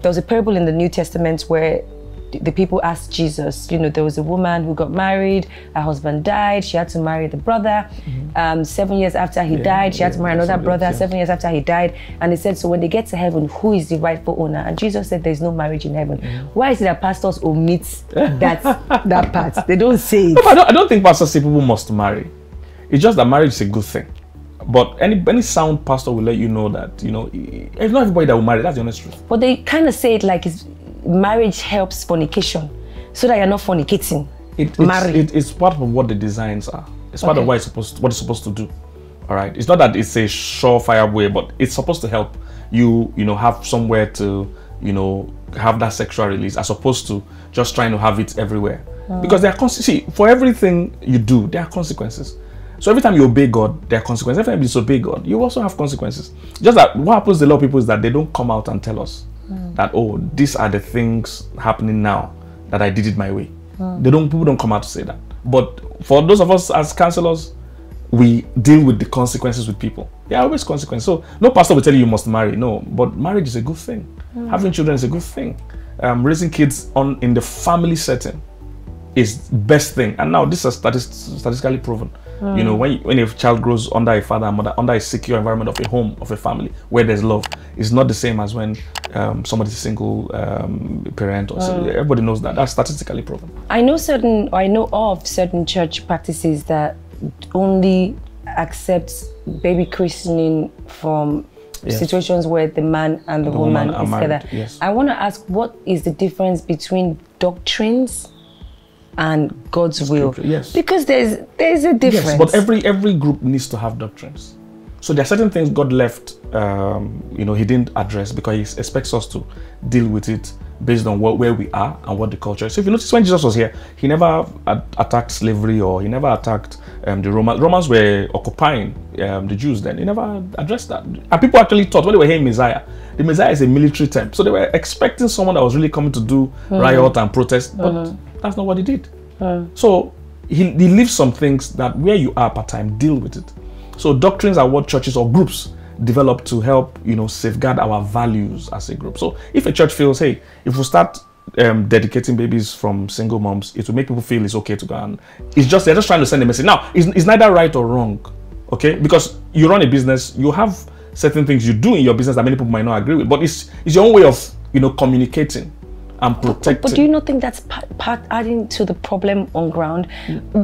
there was a parable in the New Testament where the people asked Jesus, you know, there was a woman who got married, her husband died, she had to marry the brother. 7 years after he died, she had to marry another brother. 7 years after he died, and he said, so when they get to heaven, who is the rightful owner? And Jesus said, there's no marriage in heaven. Why is it that pastors omit that part? They don't say it. No, I don't think pastors say people must marry. It's just that marriage is a good thing. But any sound pastor will let you know that, you know, it's not everybody that will marry. That's the honest truth. But they kind of say it like marriage helps fornication, so that you're not fornicating. It's part of what the designs are. It's part of what it's supposed to do. All right. It's not that it's a surefire way, but it's supposed to help you, you know, have somewhere to, you know, have that sexual release, as opposed to just trying to have it everywhere. Because there are for everything you do, there are consequences. So every time you obey God, there are consequences. Every time you disobey God, you also have consequences. Just that what happens to a lot of people is that they don't come out and tell us that, oh, these are the things happening now that I did it my way. People don't come out to say that. But for those of us as counselors, we deal with the consequences with people. There are always consequences. So no pastor will tell you must marry. No, but marriage is a good thing. Having children is a good thing. Raising kids in the family setting is the best thing. And now this is statistically proven. You know, when a child grows under a father and mother, under a secure environment of a home, of a family, where there's love, it's not the same as when somebody's a single parent. Or everybody knows that. That's statistically proven. I know of certain church practices that only accept baby christening from situations where the man and the woman is together. Yes. I want to ask, what is the difference between doctrines and God's will? Yes. Because there's a difference. Yes, but every group needs to have doctrines. So there are certain things God left, you know, he didn't address, because he expects us to deal with it based on where we are and what the culture is. So if you notice, when Jesus was here, he never attacked slavery, or he never attacked the Romans. Romans were occupying the Jews then. He never addressed that. And people actually thought, when they were hearing Messiah, the Messiah is a military term. So they were expecting someone that was really coming to do riot and protest, but that's not what he did. So he leaves some things that where you are part-time, deal with it. So doctrines are what churches or groups develop to help, you know, safeguard our values as a group. So if a church feels, hey, if we start dedicating babies from single moms, it will make people feel it's okay to go, and they're just trying to send a message. Now, it's neither right or wrong, okay? Because you run a business, you have certain things you do in your business that many people might not agree with, but it's your own way of, you know, communicating and protecting. But do you not think that's part adding to the problem on ground?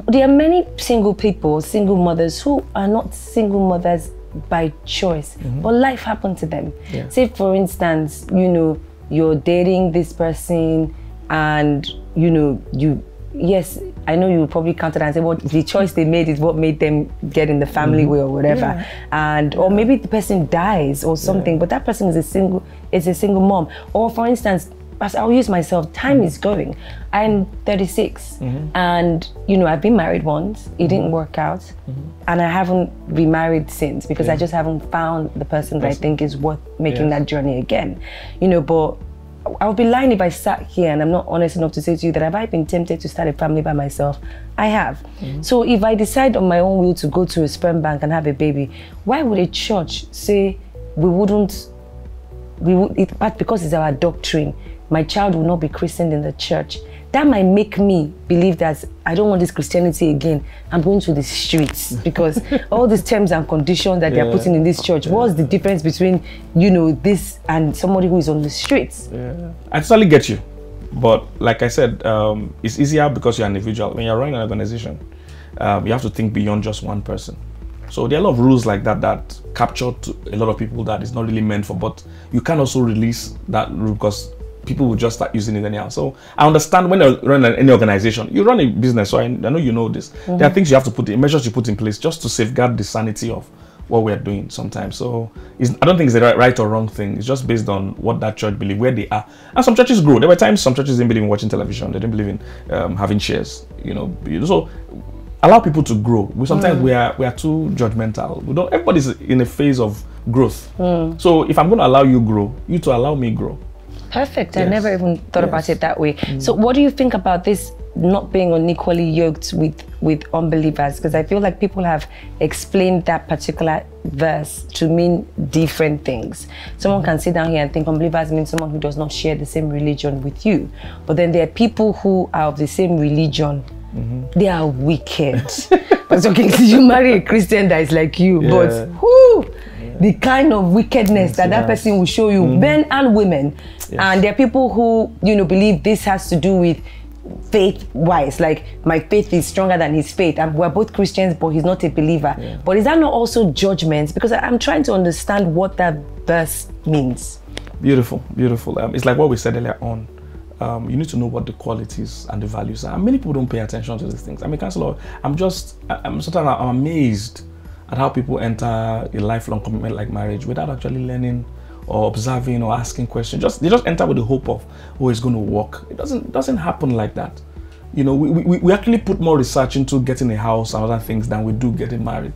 There are many single people, single mothers, who are not single mothers by choice, but life happened to them. Say, for instance, you know, you're dating this person, and you know, yes, I know you probably counted and say, well, the choice they made is what made them get in the family way or whatever, and or maybe the person dies or something, but that person is a single mom. Or for instance, as I'll use myself, time is going. I'm 36, and you know, I've been married once. It didn't work out, and I haven't remarried since, because I just haven't found the person that I think is worth making that journey again. You know, but I would be lying if I sat here and I'm not honest enough to say to you that have I been tempted to start a family by myself? I have. So if I decide on my own will to go to a sperm bank and have a baby, why would a church say because it's our doctrine, my child will not be christened in the church? That might make me believe that I don't want this Christianity again. I'm going to the streets, because all these terms and conditions that they're putting in this church, what's the difference between, you know, this and somebody who is on the streets? I totally get you. But like I said, it's easier because you're an individual. When you're running an organization, you have to think beyond just one person. So there are a lot of rules like that capture to a lot of people that it's not really meant for, but you can also release that rule, because people will just start using it anyhow. So I understand when you run any organization, you run a business, so I know you know this. There are things you have to measures you put in place just to safeguard the sanity of what we're doing sometimes. So I don't think it's a right or wrong thing. It's just based on what that church believes, where they are. And some churches grow. There were times some churches didn't believe in watching television. They didn't believe in having shares, you know. So allow people to grow. Sometimes we are too judgmental. Everybody's in a phase of growth. So if I'm going to allow you grow, you to allow me grow. Perfect. I never even thought about it that way. So what do you think about this not being unequally yoked with unbelievers, because I feel like people have explained that particular verse to mean different things. Someone can sit down here and think unbelievers means someone who does not share the same religion with you, but then there are people who are of the same religion. They are wicked. But okay, you marry a Christian that is like you, but whoo, the kind of wickedness that person will show you, men and women. And there are people who, you know, believe this has to do with faith-wise, like my faith is stronger than his faith, and we're both Christians, but he's not a believer. But is that not also judgment? Because I'm trying to understand what that verse means. Beautiful, beautiful. It's like what we said earlier on. You need to know what the qualities and the values are. And many people don't pay attention to these things. I mean, Counselor, I'm amazed at how people enter a lifelong commitment like marriage without actually learning or observing or asking questions. They just enter with the hope of, oh, it's going to work. It doesn't happen like that. You know, we actually put more research into getting a house and other things than we do getting married.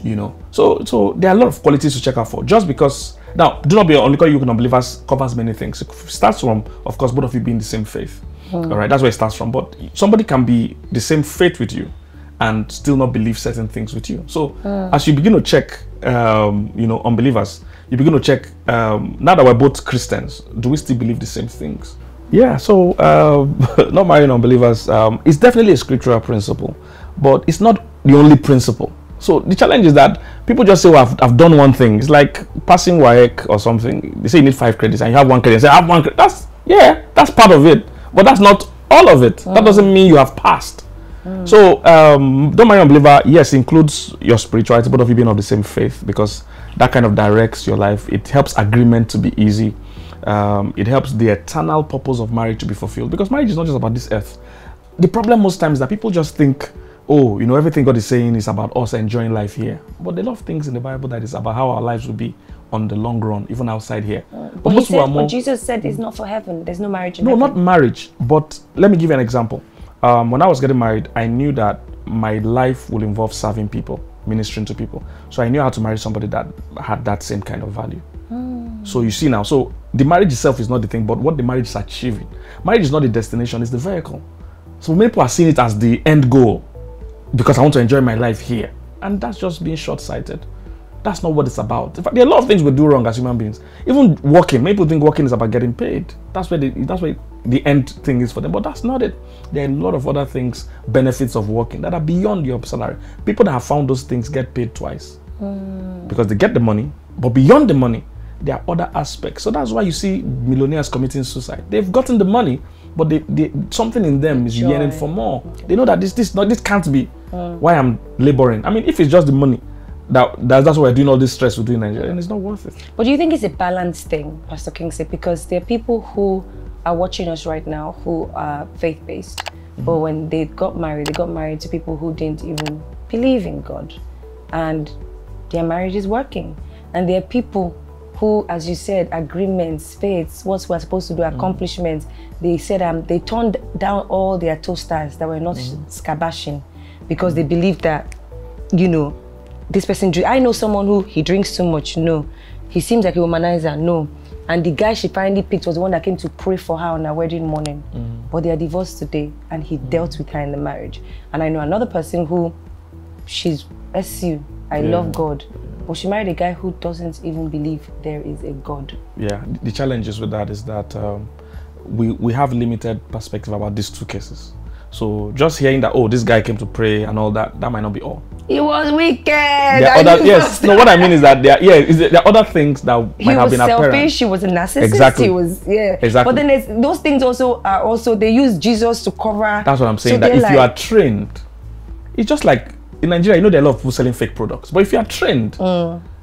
You know, so there are a lot of qualities to check out for. Just because, now, do not be unequally yoked with unbelievers covers many things. It starts from, of course, both of you being the same faith. All right, that's where it starts from. But somebody can be the same faith with you and still not believe certain things with you. So as you begin to check, you know, unbelievers, you begin to check, now that we're both Christians, do we still believe the same things? Yeah, so not marrying unbelievers, it's definitely a scriptural principle, but it's not the only principle. So the challenge is that people just say, well, I've done one thing. It's like passing WAEC or something. They say you need 5 credits and you have 1 credit. They say, I have 1 credit. That's part of it. But that's not all of it. That doesn't mean you have passed. So don't marry unbeliever, yes, includes your spirituality, both of you being of the same faith, because that kind of directs your life. It helps agreement to be easy. It helps the eternal purpose of marriage to be fulfilled, because marriage is not just about this earth. The problem most times is that people just think, oh, you know, everything God is saying is about us enjoying life here. But there are a lot of things in the Bible that is about how our lives will be on the long run, even outside here. But most people are more, Jesus said it's not for heaven. There's no marriage in heaven. No, not marriage. But let me give you an example. When I was getting married, I knew that my life will involve serving people, ministering to people. So I knew how to marry somebody that had that same kind of value. So you see now, so the marriage itself is not the thing, but what the marriage is achieving. Marriage is not the destination, it's the vehicle. So many people are seeing it as the end goal, because I want to enjoy my life here. And that's just being short-sighted. That's not what it's about. In fact, there are a lot of things we do wrong as human beings. Even working, many people think working is about getting paid. That's where the end thing is for them, but that's not it. There are a lot of other things, benefits of working, that are beyond your salary. People that have found those things get paid twice. Because they get the money, but beyond the money, there are other aspects. So that's why you see millionaires committing suicide. They've gotten the money, but something in them is yearning for more. They know that this can't be why I'm laboring. I mean, if it's just the money, that's why we're doing all this stress we do in Nigeria, and it's not worth it. But do you think it's a balanced thing, Pastor Kingsley? Because there are people who are watching us right now who are faith-based, but when they got married to people who didn't even believe in God, and their marriage is working. And there are people who, as you said, agreements, faiths, what we're supposed to do, accomplishments, they said they turned down all their toasters that were not scabashing, because they believed that, you know, this person, I know someone who, he drinks too much, no. He seems like a womanizer, no. And the guy she finally picked was the one that came to pray for her on her wedding morning. But they are divorced today, and he dealt with her in the marriage. And I know another person who, she's SU, I love God, but she married a guy who doesn't even believe there is a God. Yeah, the challenges with that is that we have limited perspective about these two cases. So just hearing that, oh, this guy came to pray and all that, that might not be all. He was wicked. Yes, no, what I mean is that there are other things that might have been apparent. He was selfish, he was a narcissist, exactly. He was, exactly. But then those things also they use Jesus to cover. That's what I'm saying, so that if you are trained, it's just like in Nigeria, you know, there are a lot of people selling fake products. But if you are trained,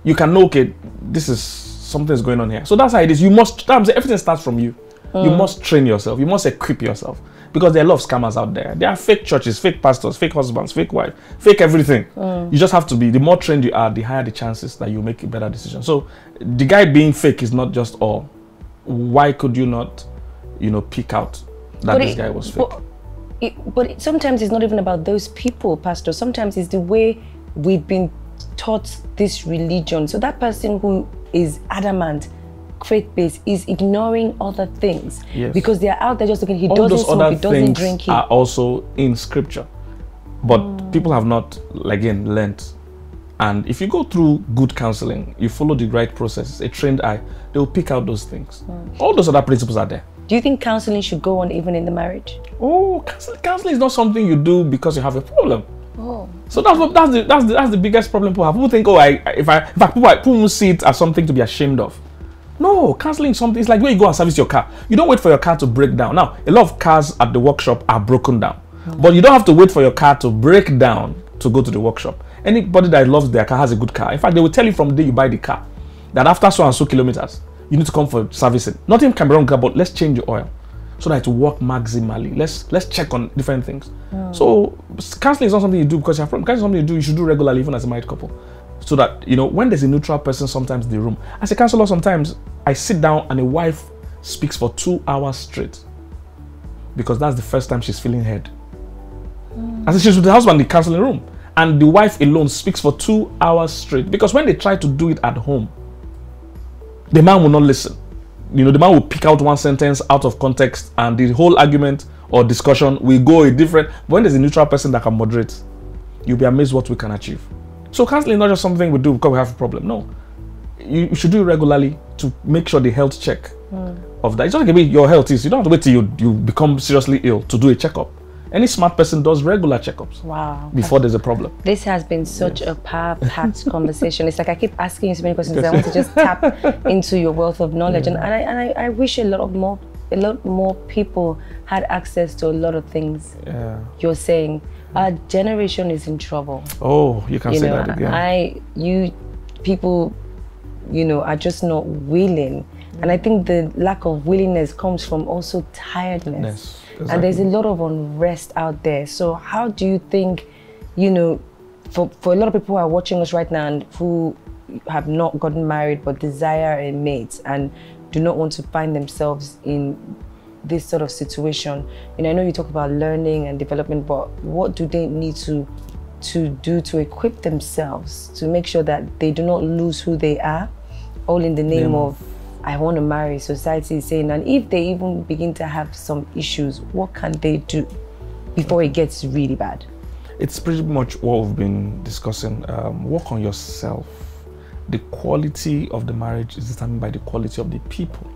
you can know, okay, this is something's going on here. So that's how it is. You must, everything starts from you. You must train yourself. You must equip yourself. Because there are a lot of scammers out there. There are fake churches, fake pastors, fake husbands, fake wife, fake everything. You just have to be, the more trained you are, the higher the chances that you make a better decision. So the guy being fake is not just all. Why could you not, you know, pick out that this guy was fake? But sometimes it's not even about those people, Pastor. Sometimes it's the way we've been taught this religion. So that person who is adamant faith-based is ignoring other things. Yes. Because they're out there just looking, he all doesn't those smoke, other he doesn't things drink. He... are also in scripture. But people have not, again, learnt. And if you go through good counseling, you follow the right process, a trained eye, they will pick out those things. All those other principles are there. Do you think counseling should go on even in the marriage? Oh, counseling is not something you do because you have a problem. Oh. So that's the biggest problem people have. People think, oh, people will see it as something to be ashamed of. No, counseling is something. It's like when you go and service your car. You don't wait for your car to break down. Now, a lot of cars at the workshop are broken down, but you don't have to wait for your car to break down to go to the workshop. Anybody that loves their car has a good car. In fact, they will tell you from the day you buy the car that after so and so kilometers, you need to come for servicing. Nothing can be wrong, but let's change the oil so that it will work maximally. Let's check on different things. So counseling is not something you do because you're from. Counseling is something you should do regularly, even as a married couple. So that, when there's a neutral person sometimes in the room. As a counselor, sometimes I sit down and a wife speaks for 2 hours straight because that's the first time she's feeling heard. As she's with the husband in the counseling room, and the wife alone speaks for 2 hours straight because when they try to do it at home, the man will not listen. The man will pick out one sentence out of context and the whole argument or discussion will go a different. But when there's a neutral person that can moderate, you'll be amazed what we can achieve. So counseling is not just something we do because we have a problem. No. You should do it regularly to make sure the health check of that. It's not like your health is. You don't have to wait till you become seriously ill to do a checkup. Any smart person does regular checkups. Wow. Before there's a problem. This has been such a power-packed conversation. It's like I keep asking you so many questions. I want to just tap into your wealth of knowledge, and I wish a lot more people had access to a lot of things. You're saying our generation is in trouble. Oh, you can say that again. People, are just not willing, and I think the lack of willingness comes from also tiredness. Yes. Exactly. And there's a lot of unrest out there. So how do you think, for a lot of people who are watching us right now and who have not gotten married but desire a mate and do not want to find themselves in this sort of situation, I know you talk about learning and development, but what do they need to do to equip themselves to make sure that they do not lose who they are, all in the name of I want to marry, society is saying, and if they even begin to have some issues, what can they do before it gets really bad? It's pretty much what we've been discussing. Work on yourself. The quality of the marriage is determined by the quality of the people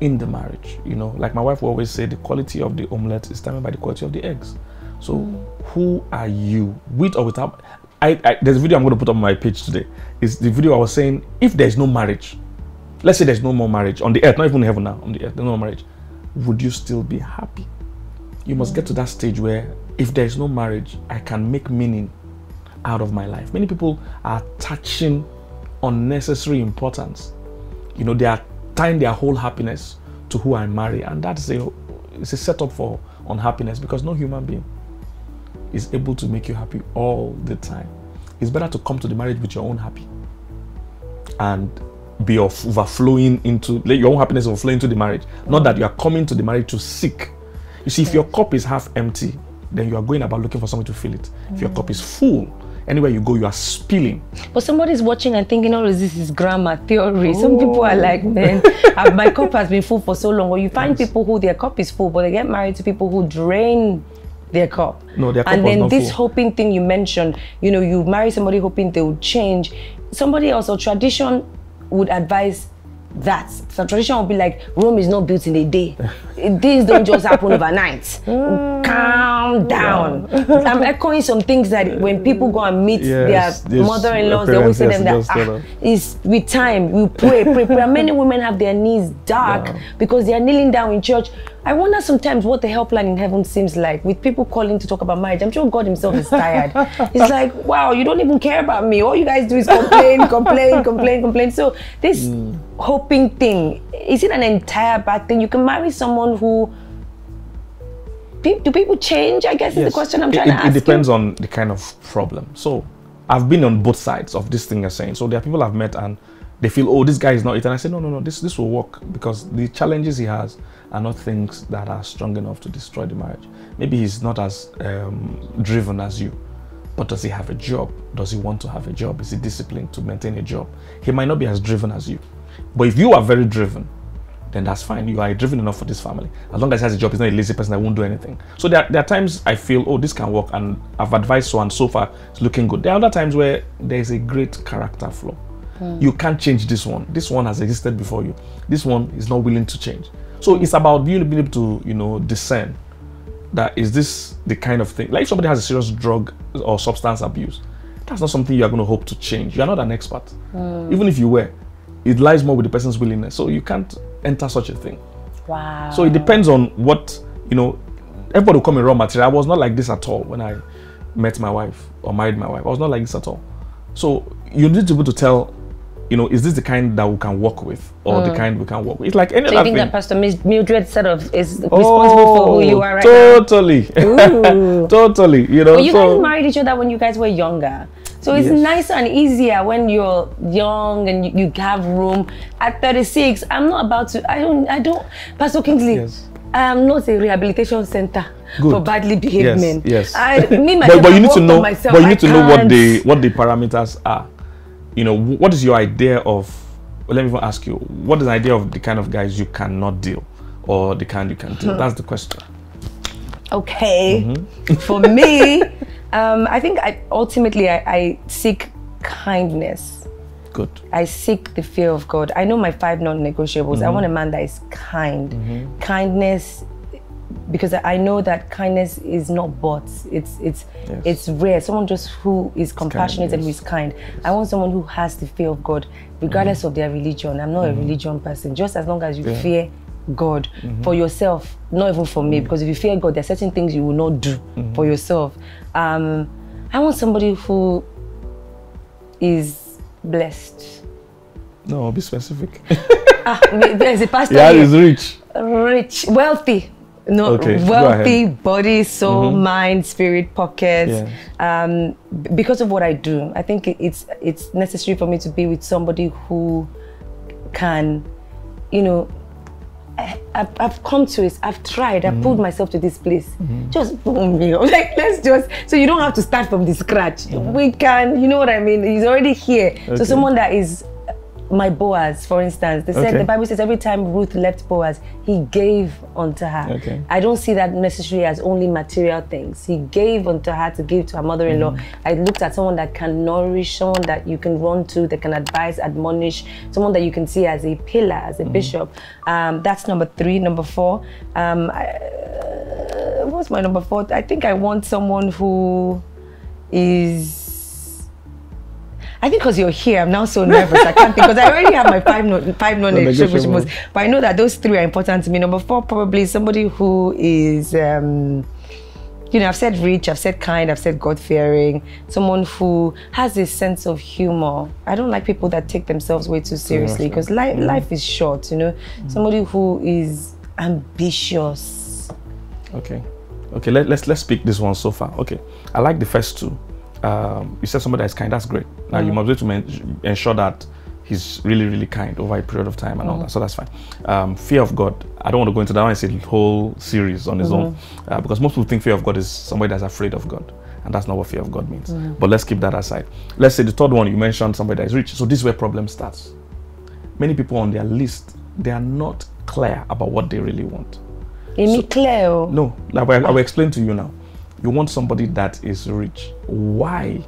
in the marriage. Like my wife will always say, the quality of the omelette is determined by the quality of the eggs. So who are you, with or without? There's a video I'm going to put on my page today. It's the video I was saying, if there's no marriage, let's say there's no more marriage on the earth, not even in heaven now, on the earth, there's no more marriage, would you still be happy? You must get to that stage where if there's no marriage, I can make meaning out of my life. Many people are attaching unnecessary importance. They are tying their whole happiness to who I marry, and that's it's a setup for unhappiness because no human being is able to make you happy all the time. It's better to come to the marriage with your own happy and be overflowing into, let your own happiness overflow into the marriage. Not that you are coming to the marriage to seek. You see, if your cup is half empty, then you are going about looking for someone to fill it. If your cup is full, anywhere you go, you are spilling. But somebody's watching and thinking, oh, this is grammar, theory. Some people are like, man, my cup has been full for so long. Or you find people who their cup is full, but they get married to people who drain their cup. No, their cup and was then not this full. hoping thing you mentioned, you marry somebody hoping they will change. Somebody else, or tradition would advise that. So tradition would be like, Rome is not built in a day. Things don't just happen overnight. Calm down. I'm echoing some things that when people go and meet their mother-in-laws, they always say them that it's with time, we pray. Many women have their knees dark because they are kneeling down in church. I wonder sometimes what the helpline in heaven seems like with people calling to talk about marriage. I'm sure God himself is tired. It's like, wow, you don't even care about me. All you guys do is complain. So this hoping thing, is it an entire bad thing? You can marry someone who... Do people change? I guess is the question I'm trying to ask. It depends on the kind of problem. So I've been on both sides of this thing you're saying. So there are people I've met and they feel, oh, this guy is not it. And I say, no, this will work because the challenges he has are not things that are strong enough to destroy the marriage. Maybe he's not as driven as you, but does he have a job? Does he want to have a job? Is he disciplined to maintain a job? He might not be as driven as you. But if you are very driven, then that's fine. You are driven enough for this family. As long as he has a job, he's not a lazy person that won't do anything. So there are times I feel, oh, this can work, and I've advised so, and so far it's looking good. There are other times where there is a great character flaw. You can't change this one. This one has existed before you. This one is not willing to change. So it's about being able to, you know, discern that is this the kind of thing. Like if somebody has a serious drug or substance abuse, that's not something you are going to hope to change. You are not an expert. Even if you were, it lies more with the person's willingness. So you can't enter such a thing. Wow. So it depends on what, you know, everybody will call me raw material. I was not like this at all when I met my wife or married my wife. I was not like this at all. So you need to be able to tell, you know, is this the kind that we can work with, or the kind we can work with? It's like any other thing. So you think that Pastor Mildred sort of is responsible for who you are right totally. now? Totally. You know, well, you guys married each other when you guys were younger. So it's nicer and easier when you're young and you have room. At 36, I'm not about to, I don't, Pastor Kingsley, I am not a rehabilitation center for badly behaved men. Yes. But you need to know, what the parameters are. You know, what is your idea of, well, let me even ask you, what is the idea of the kind of guys you cannot deal, or the kind you can deal? That's the question. Okay. For me, I think ultimately I seek kindness. Good. I seek the fear of God. I know my 5 non-negotiables. I want a man that is kind. Kindness, because I know that kindness is not bought. It's rare. Someone just who is compassionate and who is kind. I want someone who has the fear of God, regardless of their religion. I'm not a religion person. Just as long as you fear God for yourself, not even for me, because if you fear God, there are certain things you will not do for yourself. I want somebody who is blessed. No, be specific. There's a pastor is rich. Rich, wealthy. No, wealthy body, soul, mind, spirit, pockets. Because of what I do, I think it's necessary for me to be with somebody who can, you know, I've come to it, I've tried, I've pulled myself to this place. Just boom me up. Like, let's just, so you don't have to start from the scratch. We can, you know what I mean? He's already here. So someone that is my Boaz, for instance. They said, the Bible says every time Ruth left Boaz, he gave unto her. I don't see that necessarily as only material things. He gave unto her to give to her mother-in-law. I looked at someone that can nourish, someone that you can run to, that can advise, admonish, someone that you can see as a pillar, as a bishop. That's number 3. Number 4, what's my number 4? I think I want someone who is, I think because you're here, I'm now so nervous. I can't think, because I already have my 5 non-negotiables. But I know that those 3 are important to me. Number 4, probably somebody who is, you know, I've said rich, I've said kind, I've said God-fearing. Someone who has a sense of humor. I don't like people that take themselves way too seriously, because life is short, you know. Somebody who is ambitious. Okay, let's pick this one so far. Okay, I like the first 2. You said somebody that is kind, that's great. Now you must be able to ensure that he's really, really kind over a period of time and all that, so that's fine. Fear of God, I don't want to go into that one. It's a whole series on its own, because most people think fear of God is somebody that's afraid of God, and that's not what fear of God means. But let's keep that aside. Let's say the 3rd one, you mentioned somebody that is rich. So this is where problem starts. Many people on their list, they are not clear about what they really want. Clear? No, I will explain to you now. You want somebody that is rich. Why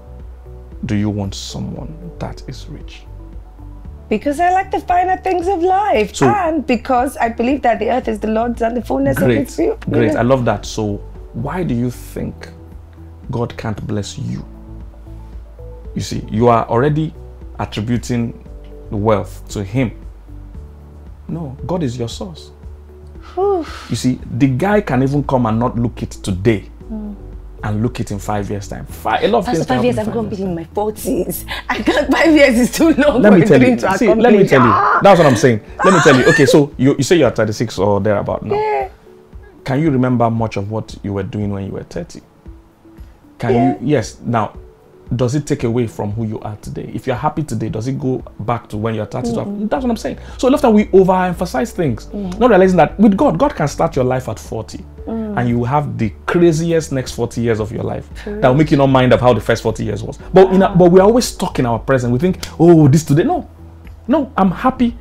do you want someone that is rich? Because I like the finer things of life, and because I believe that the earth is the Lord's and the fullness of its field. Great, I love that. So why do you think God can't bless you? You see, you are already attributing wealth to Him. No, God is your source. You see, the guy can even come and not look it today. And look it in 5 years' time. A lot of things. 5 years, I'm going to be in my 40s. I can't. 5 years is too long. Let me tell you. Let me tell you. That's what I'm saying. Let me tell you. Okay, so you say you're 36 or thereabout now. Yeah. Can you remember much of what you were doing when you were 30? Can you? Yes. Now, does it take away from who you are today? If you're happy today, does it go back to when you're 32? That's what I'm saying. So a lot of time we overemphasize things, not realizing that with God can start your life at 40. And you will have the craziest next 40 years of your life. That will make you not mind of how the first 40 years was. But but we're always stuck in our present. We think, oh, this today. No, I'm happy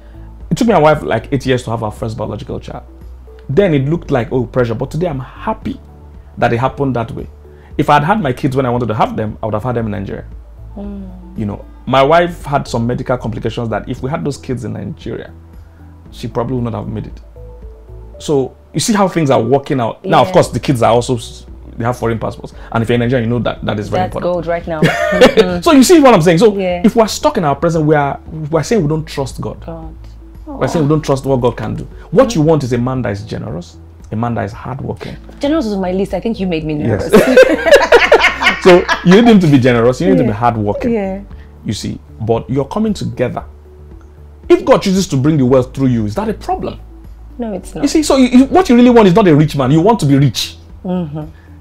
It took me and my wife like 8 years to have our first biological child. Then it looked like, oh, pressure. But today I'm happy that it happened that way. If I had had my kids when I wanted to have them, I would have had them in Nigeria. You know, my wife had some medical complications that if we had those kids in Nigeria, she probably would not have made it. So you see how things are working out. Yeah. Now, of course, the kids are also, they have foreign passports. And if you're in Nigeria, you know that is very important. That's gold right now. So you see what I'm saying? So if we're stuck in our present, we're saying we don't trust God. We're saying we don't trust what God can do. What you want is a man that is generous, a man that is hardworking. Generous was on my list. I think you made me nervous. Yes. So you need him to be generous. You need him to be hardworking. You see, but you're coming together. If God chooses to bring the wealth through you, is that a problem? No, it's not. You see, so what you really want is not a rich man. You want to be rich.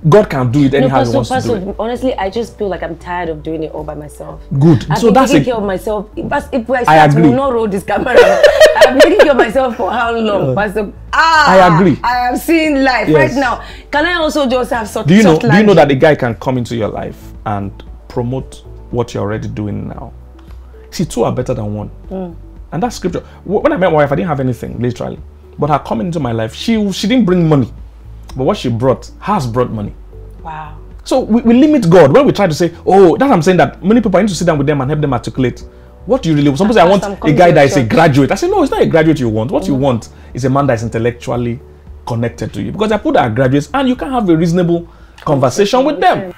God can do it anyhow he wants to do it. Honestly, I just feel like I'm tired of doing it all by myself. Good. I've been taking care of myself. If I start, will not roll this camera. I've been taking care of myself for how long? Pastor? I agree. I have seen life right now. Can I also just have soft landing? Do you know that a guy can come into your life and promote what you're already doing now? See, two are better than one. And that's scripture. When I met my wife, I didn't have anything, literally. But her coming into my life, she didn't bring money. But what she has brought money. Wow. So we limit God when we try to say, oh, that's what I'm saying, that many people, I need to sit down with them and help them articulate. What do you really want? Somebody, I want a guy that is a graduate. I say, no, it's not a graduate you want. What you want is a man that is intellectually connected to you. Because I put our graduates and you can have a reasonable conversation with them.